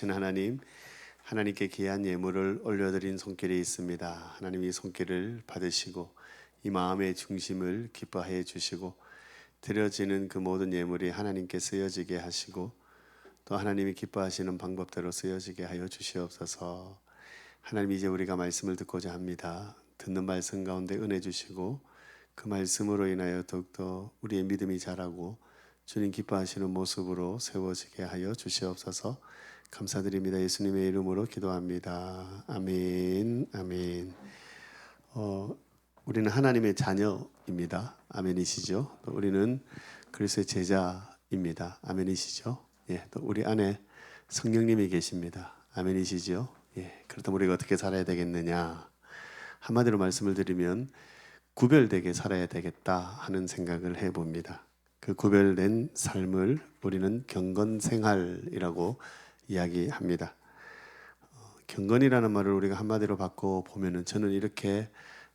하나님, 하나님께 귀한 예물을 올려드린 손길이 있습니다. 하나님 이 손길을 받으시고 이 마음의 중심을 기뻐해 주시고 드려지는 그 모든 예물이 하나님께 쓰여지게 하시고 또 하나님이 기뻐하시는 방법대로 쓰여지게 하여 주시옵소서. 하나님, 이제 우리가 말씀을 듣고자 합니다. 듣는 말씀 가운데 은혜 주시고 그 말씀으로 인하여 더욱더 우리의 믿음이 자라고 주님 기뻐하시는 모습으로 세워지게 하여 주시옵소서. 감사드립니다. 예수님의 이름으로 기도합니다. 아멘. 아멘. 우리는 하나님의 자녀입니다. 아멘이시죠? 또 우리는 그리스도의 제자입니다. 아멘이시죠? 예, 또 우리 안에 성령님이 계십니다. 아멘이시죠? 예, 그렇다면 우리가 어떻게 살아야 되겠느냐? 한마디로 말씀을 드리면 구별되게 살아야 되겠다 하는 생각을 해봅니다. 그 구별된 삶을 우리는 경건생활이라고 이야기합니다. 경건이라는 말을 우리가 한마디로 바꿔 보면은 저는 이렇게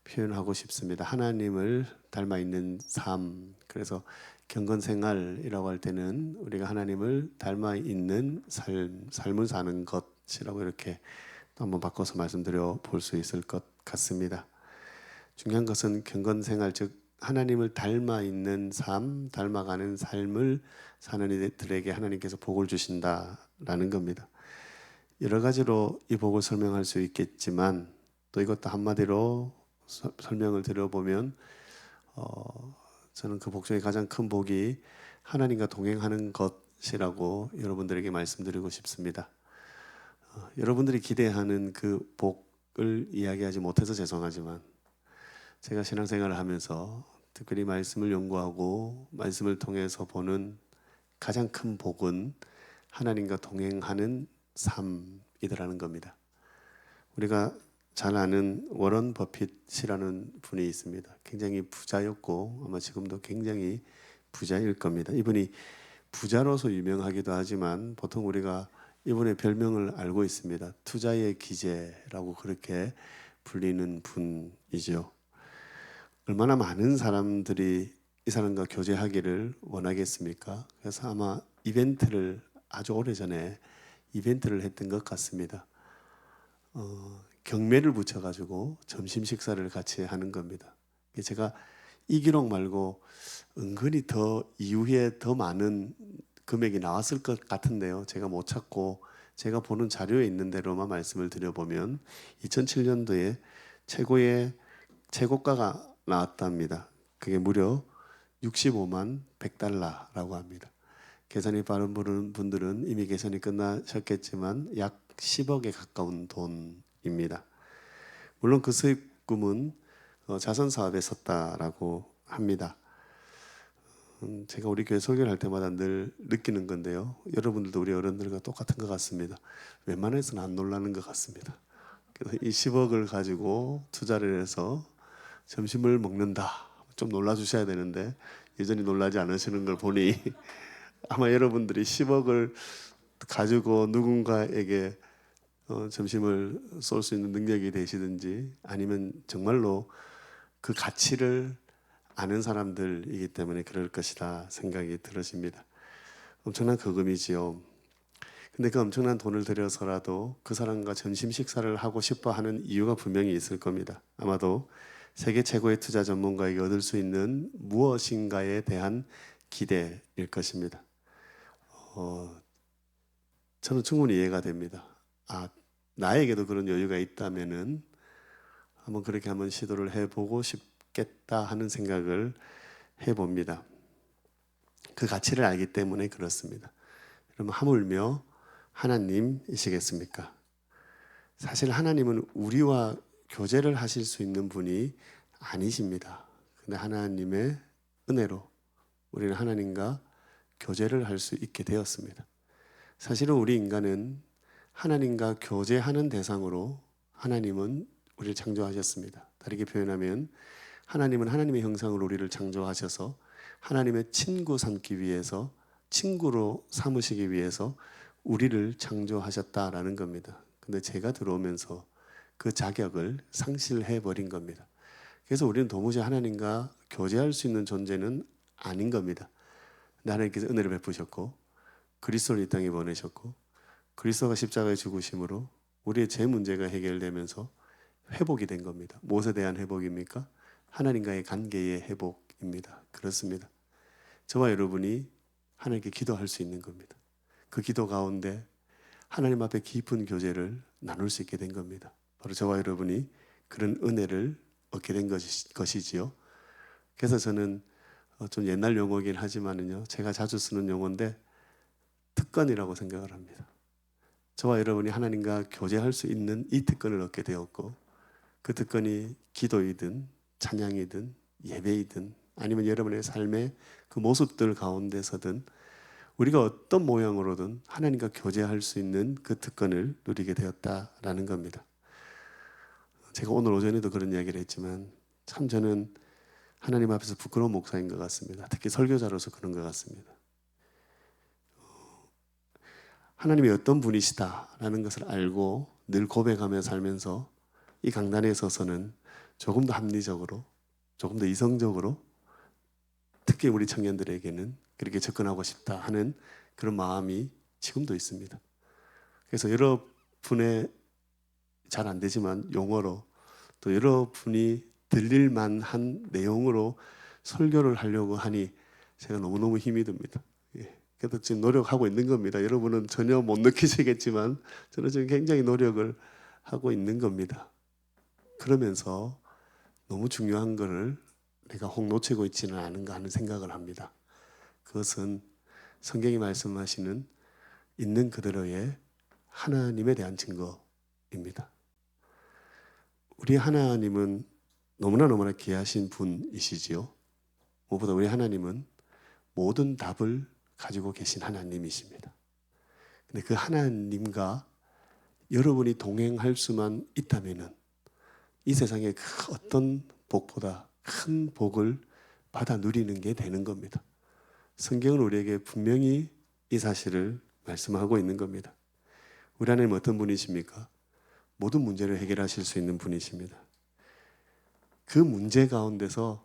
표현하고 싶습니다. 하나님을 닮아 있는 삶. 그래서 경건생활이라고 할 때는 우리가 하나님을 닮아 있는 삶을 사는 것이라고 이렇게 또 한번 바꿔서 말씀드려 볼 수 있을 것 같습니다. 중요한 것은 경건생활, 즉 하나님을 닮아 있는 삶, 닮아가는 삶을 사는 이들에게 하나님께서 복을 주신다라는 겁니다. 여러 가지로 이 복을 설명할 수 있겠지만 또 이것도 한마디로 설명을 드려보면 저는 그 복 중에 가장 큰 복이 하나님과 동행하는 것이라고 여러분들에게 말씀드리고 싶습니다. 여러분들이 기대하는 그 복을 이야기하지 못해서 죄송하지만 제가 신앙생활을 하면서 특별히 말씀을 연구하고 말씀을 통해서 보는 가장 큰 복은 하나님과 동행하는 삶이더라는 겁니다. 우리가 잘 아는 워런 버핏이라는 분이 있습니다. 굉장히 부자였고 아마 지금도 굉장히 부자일 겁니다. 이분이 부자로서 유명하기도 하지만 보통 우리가 이분의 별명을 알고 있습니다. 투자의 기재라고 그렇게 불리는 분이죠. 얼마나 많은 사람들이 이 사람과 교제하기를 원하겠습니까? 그래서 아마 이벤트를 아주 오래전에 이벤트를 했던 것 같습니다. 경매를 붙여가지고 점심 식사를 같이 하는 겁니다. 제가 이 기록 말고 은근히 더 이후에 더 많은 금액이 나왔을 것 같은데요. 제가 못 찾고 제가 보는 자료에 있는 대로만 말씀을 드려보면 2007년도에 최고의 최고가가 나왔답니다. 그게 무려 65만 100달러라고 합니다. 계산이 빠른 분들은 이미 계산이 끝나셨겠지만 약 10억에 가까운 돈입니다. 물론 그 수익금은 자선 사업에 썼다라고 합니다. 제가 우리 교회 설교를 할 때마다 늘 느끼는 건데요. 여러분들도 우리 어른들과 똑같은 것 같습니다. 웬만해서는 안 놀라는 것 같습니다. 그래서 이 10억을 가지고 투자를 해서 점심을 먹는다. 좀 놀라주셔야 되는데 여전히 놀라지 않으시는 걸 보니 아마 여러분들이 10억을 가지고 누군가에게 점심을 쏠 수 있는 능력이 되시든지 아니면 정말로 그 가치를 아는 사람들이기 때문에 그럴 것이다 생각이 들으십니다. 엄청난 거금이지요. 근데 그 엄청난 돈을 들여서라도 그 사람과 점심 식사를 하고 싶어 하는 이유가 분명히 있을 겁니다. 아마도 세계 최고의 투자 전문가에게 얻을 수 있는 무엇인가에 대한 기대일 것입니다. 저는 충분히 이해가 됩니다. 나에게도 그런 여유가 있다면은 한번 그렇게 한번 시도를 해보고 싶겠다 하는 생각을 해봅니다. 그 가치를 알기 때문에 그렇습니다. 그러면 하물며 하나님이시겠습니까? 사실 하나님은 우리와 교제를 하실 수 있는 분이 아니십니다. 근데 하나님의 은혜로 우리는 하나님과 교제를 할 수 있게 되었습니다. 사실은 우리 인간은 하나님과 교제하는 대상으로 하나님은 우리를 창조하셨습니다. 다르게 표현하면 하나님은 하나님의 형상으로 우리를 창조하셔서 하나님의 친구 삼기 위해서, 친구로 삼으시기 위해서 우리를 창조하셨다라는 겁니다. 근데 제가 들어오면서 그 자격을 상실해 버린 겁니다. 그래서 우리는 도무지 하나님과 교제할 수 있는 존재는 아닌 겁니다. 근데 하나님께서 은혜를 베푸셨고 그리스도를 이 땅에 보내셨고 그리스도가 십자가에 죽으심으로 우리의 죄 문제가 해결되면서 회복이 된 겁니다. 무엇에 대한 회복입니까? 하나님과의 관계의 회복입니다. 그렇습니다. 저와 여러분이 하나님께 기도할 수 있는 겁니다. 그 기도 가운데 하나님 앞에 깊은 교제를 나눌 수 있게 된 겁니다. 바로 저와 여러분이 그런 은혜를 얻게 된 것이지요. 그래서 저는 좀 옛날 용어이긴 하지만은요, 제가 자주 쓰는 용어인데 특권이라고 생각을 합니다. 저와 여러분이 하나님과 교제할 수 있는 이 특권을 얻게 되었고, 그 특권이 기도이든 찬양이든 예배이든 아니면 여러분의 삶의 그 모습들 가운데서든 우리가 어떤 모양으로든 하나님과 교제할 수 있는 그 특권을 누리게 되었다라는 겁니다. 제가 오늘 오전에도 그런 이야기를 했지만 참 저는 하나님 앞에서 부끄러운 목사인 것 같습니다. 특히 설교자로서 그런 것 같습니다. 하나님이 어떤 분이시다라는 것을 알고 늘 고백하며 살면서 이 강단에 서서는 조금 더 합리적으로, 조금 더 이성적으로, 특히 우리 청년들에게는 그렇게 접근하고 싶다 하는 그런 마음이 지금도 있습니다. 그래서 여러분의 잘 안 되지만 용어로 또 여러분이 들릴 만한 내용으로 설교를 하려고 하니 제가 너무너무 힘이 듭니다. 그래서 지금 노력하고 있는 겁니다. 여러분은 전혀 못 느끼시겠지만 저는 지금 굉장히 노력을 하고 있는 겁니다. 그러면서 너무 중요한 것을 내가 혹 놓치고 있지는 않은가 하는 생각을 합니다. 그것은 성경이 말씀하시는 있는 그대로의 하나님에 대한 증거입니다. 우리 하나님은 너무나 귀하신 분이시지요. 무엇보다 우리 하나님은 모든 답을 가지고 계신 하나님이십니다. 근데 그 하나님과 여러분이 동행할 수만 있다면은 이 세상의 그 어떤 복보다 큰 복을 받아 누리는 게 되는 겁니다. 성경은 우리에게 분명히 이 사실을 말씀하고 있는 겁니다. 우리 하나님은 어떤 분이십니까? 모든 문제를 해결하실 수 있는 분이십니다. 그 문제 가운데서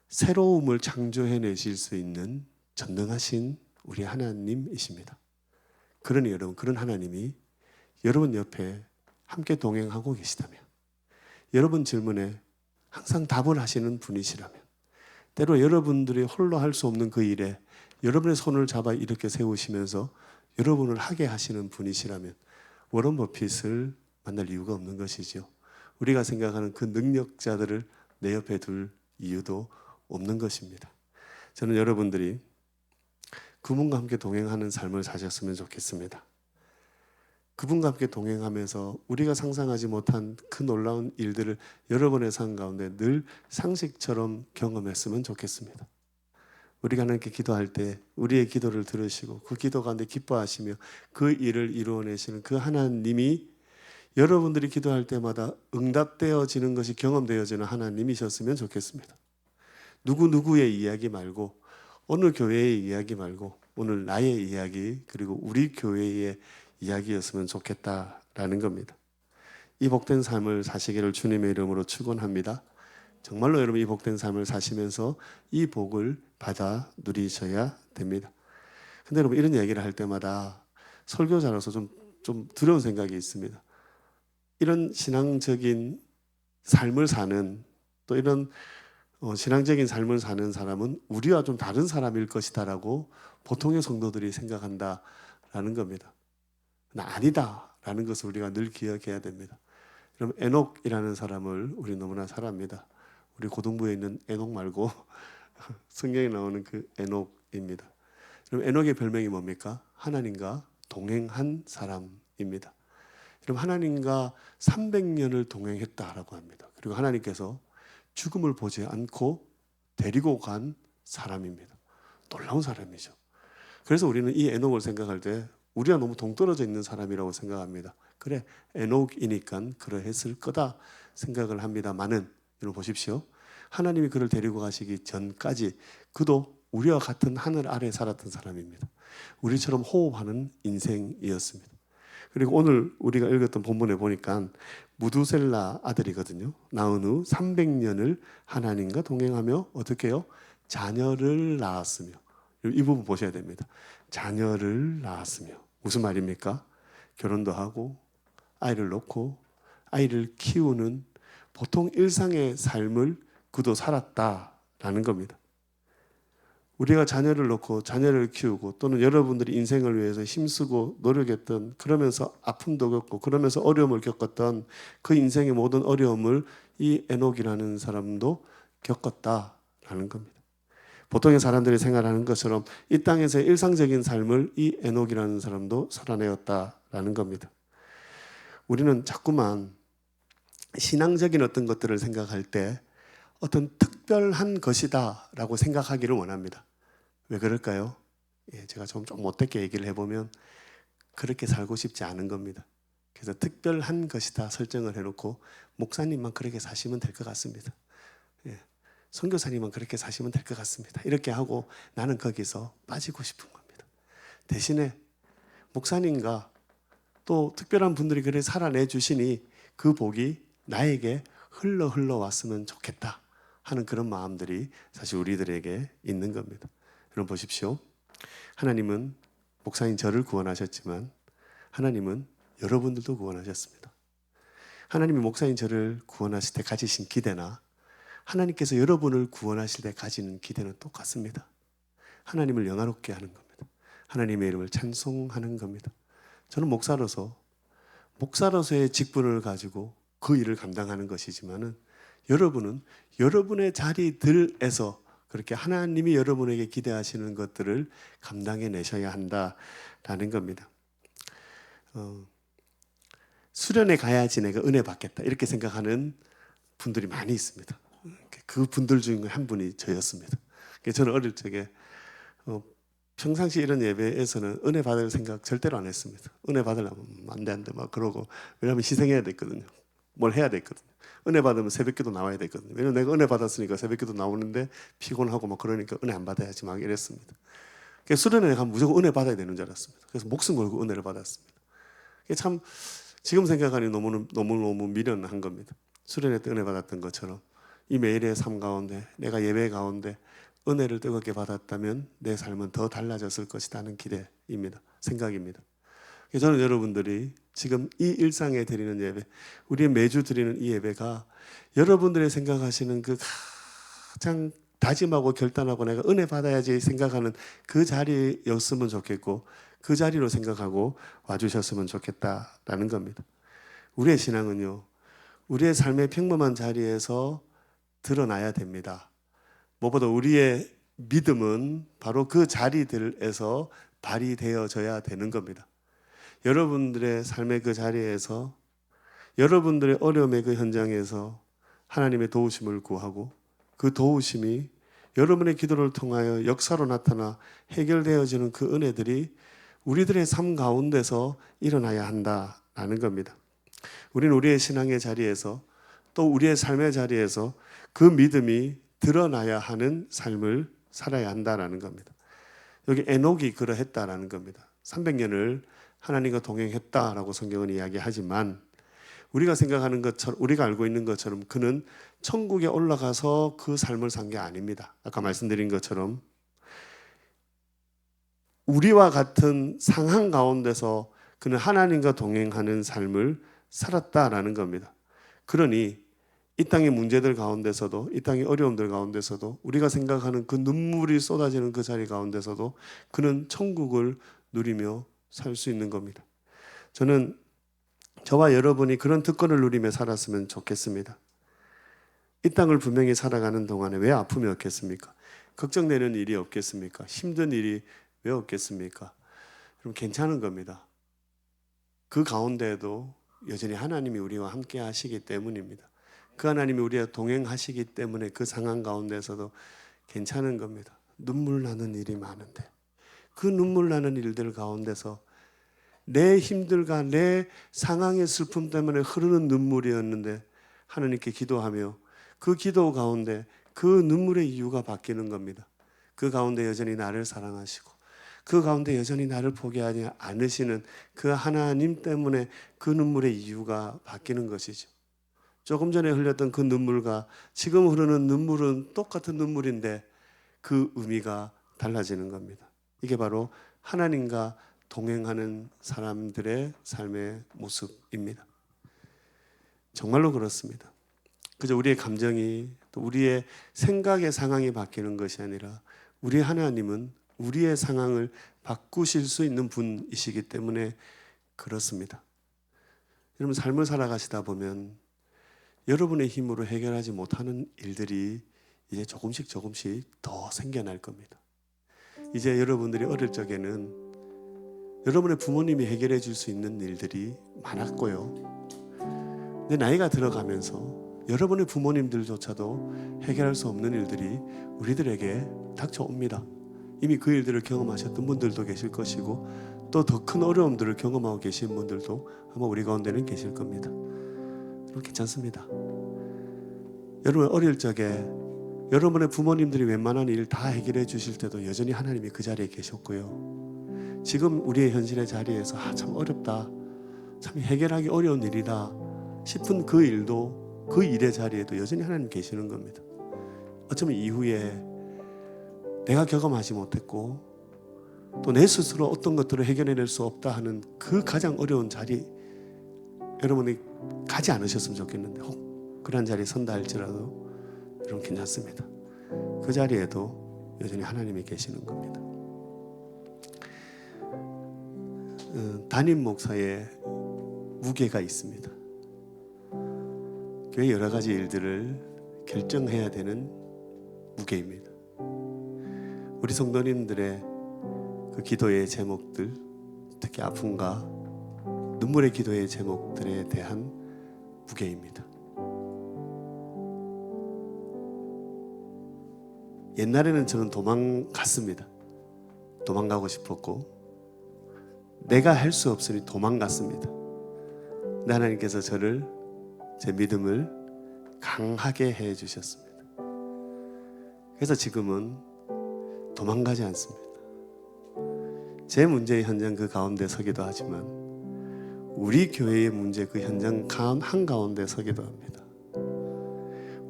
새로움을 창조해내실 수 있는 전능하신 우리 하나님이십니다. 그러니 여러분, 그런 하나님이 여러분 옆에 함께 동행하고 계시다면, 여러분 질문에 항상 답을 하시는 분이시라면, 때로 여러분들이 홀로 할 수 없는 그 일에 여러분의 손을 잡아 이렇게 세우시면서 여러분을 하게 하시는 분이시라면 워런 버핏을 만날 이유가 없는 것이죠. 우리가 생각하는 그 능력자들을 내 옆에 둘 이유도 없는 것입니다. 저는 여러분들이 그분과 함께 동행하는 삶을 사셨으면 좋겠습니다. 그분과 함께 동행하면서 우리가 상상하지 못한 그 놀라운 일들을 여러분의 삶 가운데 늘 상식처럼 경험했으면 좋겠습니다. 우리가 하나님께 기도할 때 우리의 기도를 들으시고 그 기도 가운데 기뻐하시며 그 일을 이루어내시는 그 하나님이 여러분들이 기도할 때마다 응답되어지는 것이 경험되어지는 하나님이셨으면 좋겠습니다. 누구누구의 이야기 말고, 어느 교회의 이야기 말고 오늘 나의 이야기, 그리고 우리 교회의 이야기였으면 좋겠다라는 겁니다. 이 복된 삶을 사시기를 주님의 이름으로 축원합니다. 정말로 여러분 이 복된 삶을 사시면서 이 복을 받아 누리셔야 됩니다. 근데 여러분 이런 이야기를 할 때마다 설교자로서 좀 두려운 생각이 있습니다. 이런 신앙적인 삶을 사는, 또 이런 신앙적인 삶을 사는 사람은 우리와 좀 다른 사람일 것이다라고 보통의 성도들이 생각한다라는 겁니다. 아니다라는 것을 우리가 늘 기억해야 됩니다. 그럼 에녹이라는 사람을 우리 너무나 잘 압니다. 우리 고등부에 있는 에녹 말고 성경에 나오는 그 에녹입니다. 그럼 에녹의 별명이 뭡니까? 하나님과 동행한 사람입니다. 그럼 하나님과 300년을 동행했다라고 합니다. 그리고 하나님께서 죽음을 보지 않고 데리고 간 사람입니다. 놀라운 사람이죠. 그래서 우리는 이 에녹을 생각할 때 우리가 너무 동떨어져 있는 사람이라고 생각합니다. 그래, 에녹이니까 그러했을 거다 생각을 합니다만은, 여러분 보십시오. 하나님이 그를 데리고 가시기 전까지 그도 우리와 같은 하늘 아래 살았던 사람입니다. 우리처럼 호흡하는 인생이었습니다. 그리고 오늘 우리가 읽었던 본문에 보니까 무두셀라 아들이거든요. 낳은 후 300년을 하나님과 동행하며 어떻게 해요? 자녀를 낳았으며. 이 부분 보셔야 됩니다. 자녀를 낳았으며. 무슨 말입니까? 결혼도 하고 아이를 낳고 아이를 키우는 보통 일상의 삶을 그도 살았다라는 겁니다. 우리가 자녀를 낳고 자녀를 키우고 또는 여러분들이 인생을 위해서 힘쓰고 노력했던, 그러면서 아픔도 겪고 그러면서 어려움을 겪었던 그 인생의 모든 어려움을 이 에녹이라는 사람도 겪었다라는 겁니다. 보통의 사람들이 생각하는 것처럼 이 땅에서의 일상적인 삶을 이 에녹이라는 사람도 살아내었다라는 겁니다. 우리는 자꾸만 신앙적인 어떤 것들을 생각할 때 어떤 특별한 것이다 라고 생각하기를 원합니다. 왜 그럴까요? 제가 좀 못되게 얘기를 해보면 그렇게 살고 싶지 않은 겁니다. 그래서 특별한 것이다 설정을 해놓고 목사님만 그렇게 사시면 될 것 같습니다. 선교사님만 그렇게 사시면 될 것 같습니다. 이렇게 하고 나는 거기서 빠지고 싶은 겁니다. 대신에 목사님과 또 특별한 분들이 그렇게 살아내 주시니 그 복이 나에게 흘러 왔으면 좋겠다 하는 그런 마음들이 사실 우리들에게 있는 겁니다. 여러분 보십시오. 하나님은 목사인 저를 구원하셨지만 하나님은 여러분들도 구원하셨습니다. 하나님이 목사인 저를 구원하실 때 가지신 기대나 하나님께서 여러분을 구원하실 때 가지는 기대는 똑같습니다. 하나님을 영화롭게 하는 겁니다. 하나님의 이름을 찬송하는 겁니다. 저는 목사로서의 직분을 가지고 그 일을 감당하는 것이지만은 여러분은 여러분의 자리들에서 그렇게 하나님이 여러분에게 기대하시는 것들을 감당해 내셔야 한다라는 겁니다. 수련회 가야지 내가 은혜 받겠다 이렇게 생각하는 분들이 많이 있습니다. 그 분들 중에 한 분이 저였습니다. 저는 어릴 적에 평상시 이런 예배에서는 은혜 받을 생각 절대로 안 했습니다. 은혜 받으려면 안 돼 막 그러고, 왜냐하면 희생해야 됐거든요. 뭘 해야 됐거든요. 은혜 받으면 새벽기도 나와야 됐거든요. 왜냐면 내가 은혜 받았으니까 새벽기도 나오는데 피곤하고 막 그러니까 은혜 안 받아야지 막 이랬습니다. 그래서 수련회 가면 무조건 은혜 받아야 되는 줄 알았습니다. 그래서 목숨 걸고 은혜를 받았습니다. 참 지금 생각하니 너무 미련한 겁니다. 수련회 때 은혜 받았던 것처럼 이 매일의 삶 가운데 내가 예배 가운데 은혜를 뜨겁게 받았다면 내 삶은 더 달라졌을 것이라는 기대입니다. 생각입니다. 저는 여러분들이 지금 이 일상에 드리는 예배, 우리의 매주 드리는 이 예배가 여러분들의 생각하시는 그 가장 다짐하고 결단하고 내가 은혜 받아야지 생각하는 그 자리였으면 좋겠고 그 자리로 생각하고 와주셨으면 좋겠다라는 겁니다. 우리의 신앙은요, 우리의 삶의 평범한 자리에서 드러나야 됩니다. 무엇보다 우리의 믿음은 바로 그 자리들에서 발휘되어져야 되는 겁니다. 여러분들의 삶의 그 자리에서, 여러분들의 어려움의 그 현장에서 하나님의 도우심을 구하고 그 도우심이 여러분의 기도를 통하여 역사로 나타나 해결되어지는 그 은혜들이 우리들의 삶 가운데서 일어나야 한다라는 겁니다. 우리는 우리의 신앙의 자리에서 또 우리의 삶의 자리에서 그 믿음이 드러나야 하는 삶을 살아야 한다라는 겁니다. 여기 에녹이 그러했다라는 겁니다. 300년을 하나님과 동행했다라고 성경은 이야기하지만 우리가 생각하는 것처럼, 우리가 알고 있는 것처럼 그는 천국에 올라가서 그 삶을 산 게 아닙니다. 아까 말씀드린 것처럼 우리와 같은 상황 가운데서 그는 하나님과 동행하는 삶을 살았다라는 겁니다. 그러니 이 땅의 문제들 가운데서도, 이 땅의 어려움들 가운데서도, 우리가 생각하는 그 눈물이 쏟아지는 그 자리 가운데서도 그는 천국을 누리며 살 수 있는 겁니다. 저는 저와 여러분이 그런 특권을 누리며 살았으면 좋겠습니다. 이 땅을 분명히 살아가는 동안에 왜 아픔이 없겠습니까? 걱정되는 일이 없겠습니까? 힘든 일이 왜 없겠습니까? 그럼 괜찮은 겁니다. 그 가운데에도 여전히 하나님이 우리와 함께 하시기 때문입니다. 그 하나님이 우리와 동행하시기 때문에 그 상황 가운데서도 괜찮은 겁니다. 눈물 나는 일이 많은데 그 눈물 나는 일들 가운데서 내 힘들과 내 상황의 슬픔 때문에 흐르는 눈물이었는데 하나님께 기도하며 그 기도 가운데 그 눈물의 이유가 바뀌는 겁니다. 그 가운데 여전히 나를 사랑하시고 그 가운데 여전히 나를 포기하지 않으시는 그 하나님 때문에 그 눈물의 이유가 바뀌는 것이죠. 조금 전에 흘렸던 그 눈물과 지금 흐르는 눈물은 똑같은 눈물인데 그 의미가 달라지는 겁니다. 이게 바로 하나님과 동행하는 사람들의 삶의 모습입니다. 정말로 그렇습니다. 그저 우리의 감정이 또 우리의 생각의 상황이 바뀌는 것이 아니라 우리 하나님은 우리의 상황을 바꾸실 수 있는 분이시기 때문에 그렇습니다. 여러분 삶을 살아가시다 보면 여러분의 힘으로 해결하지 못하는 일들이 이제 조금씩 더 생겨날 겁니다. 이제 여러분들이 어릴 적에는 여러분의 부모님이 해결해 줄 수 있는 일들이 많았고요. 근데 나이가 들어가면서 여러분의 부모님들조차도 해결할 수 없는 일들이 우리들에게 닥쳐옵니다. 이미 그 일들을 경험하셨던 분들도 계실 것이고 또 더 큰 어려움들을 경험하고 계신 분들도 아마 우리 가운데는 계실 겁니다. 여러분 괜찮습니다. 여러분 어릴 적에 여러분의 부모님들이 웬만한 일 다 해결해 주실 때도 여전히 하나님이 그 자리에 계셨고요. 지금 우리의 현실의 자리에서 참 어렵다, 참 해결하기 어려운 일이다 싶은 그 일도 그 일의 자리에도 여전히 하나님 계시는 겁니다. 어쩌면 이후에 내가 경험하지 못했고 또 내 스스로 어떤 것들을 해결해낼 수 없다 하는 그 가장 어려운 자리 여러분이 가지 않으셨으면 좋겠는데 혹 그런 자리에 선다 할지라도 여러분 괜찮습니다. 그 자리에도 여전히 하나님이 계시는 겁니다. 담임 목사의 무게가 있습니다. 교회 여러 가지 일들을 결정해야 되는 무게입니다. 우리 성도님들의 그 기도의 제목들, 특히 아픔과 눈물의 기도의 제목들에 대한 무게입니다. 옛날에는 저는 도망갔습니다. 도망가고 싶었고 내가 할 수 없으니 도망갔습니다. 근데 하나님께서 저를 제 믿음을 강하게 해 주셨습니다. 그래서 지금은 도망가지 않습니다. 제 문제의 현장 그 가운데 서기도 하지만 우리 교회의 문제 그 현장 한가운데 서기도 합니다.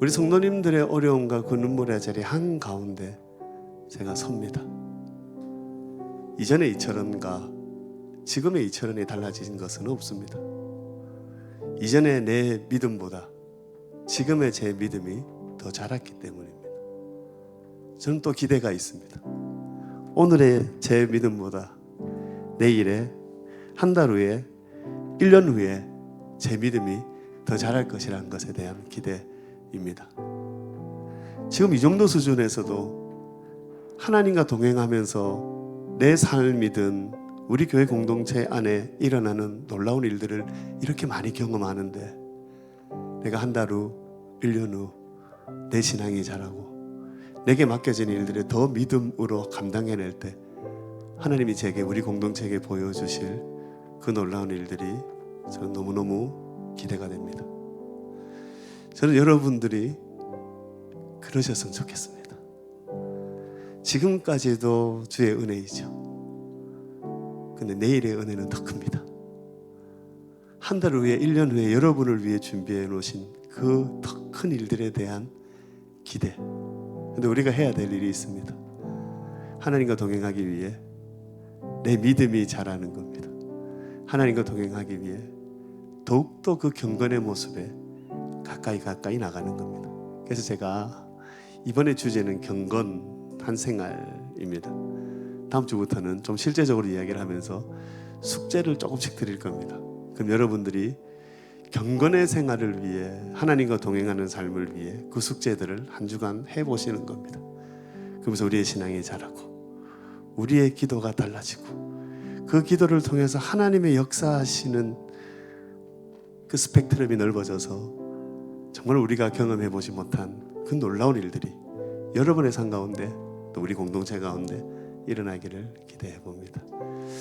우리 성도님들의 어려움과 그 눈물의 자리 한가운데 제가 섭니다. 이전의 이철원과 지금의 이철원이 달라진 것은 없습니다. 이전의 내 믿음보다 지금의 제 믿음이 더 자랐기 때문입니다. 저는 또 기대가 있습니다. 오늘의 제 믿음보다 내일에, 한 달 후에, 1년 후에 제 믿음이 더 자랄 것이라는 것에 대한 기대입니다. 지금 이 정도 수준에서도 하나님과 동행하면서 내 삶이든 우리 교회 공동체 안에 일어나는 놀라운 일들을 이렇게 많이 경험하는데 내가 한 달 후, 1년 후 내 신앙이 자라고 내게 맡겨진 일들을 더 믿음으로 감당해낼 때 하나님이 제게 우리 공동체에게 보여주실 그 놀라운 일들이 저는 너무너무 기대가 됩니다. 저는 여러분들이 그러셨으면 좋겠습니다. 지금까지도 주의 은혜이죠. 근데 내일의 은혜는 더 큽니다. 한 달 후에 1년 후에 여러분을 위해 준비해 놓으신 그 더 큰 일들에 대한 기대. 근데 우리가 해야 될 일이 있습니다. 하나님과 동행하기 위해 내 믿음이 자라는 겁니다. 하나님과 동행하기 위해 더욱더 그 경건의 모습에 가까이 나가는 겁니다. 그래서 제가 이번에 주제는 경건한 생활입니다. 다음 주부터는 좀 실제적으로 이야기를 하면서 숙제를 조금씩 드릴 겁니다. 그럼 여러분들이 경건의 생활을 위해 하나님과 동행하는 삶을 위해 그 숙제들을 한 주간 해보시는 겁니다. 그러면서 우리의 신앙이 자라고 우리의 기도가 달라지고 그 기도를 통해서 하나님의 역사하시는 그 스펙트럼이 넓어져서 정말 우리가 경험해보지 못한 그 놀라운 일들이 여러분의 삶 가운데 또 우리 공동체 가운데 일어나기를 기대해 봅니다.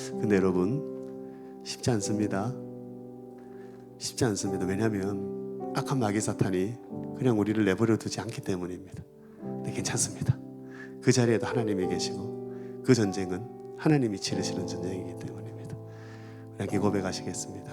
근데 여러분 쉽지 않습니다. 쉽지 않습니다. 왜냐하면 악한 마귀 사탄이 그냥 우리를 내버려 두지 않기 때문입니다. 근데 괜찮습니다. 그 자리에도 하나님이 계시고 그 전쟁은 하나님이 치르시는 전쟁이기 때문입니다. 우리 함께 고백하시겠습니다.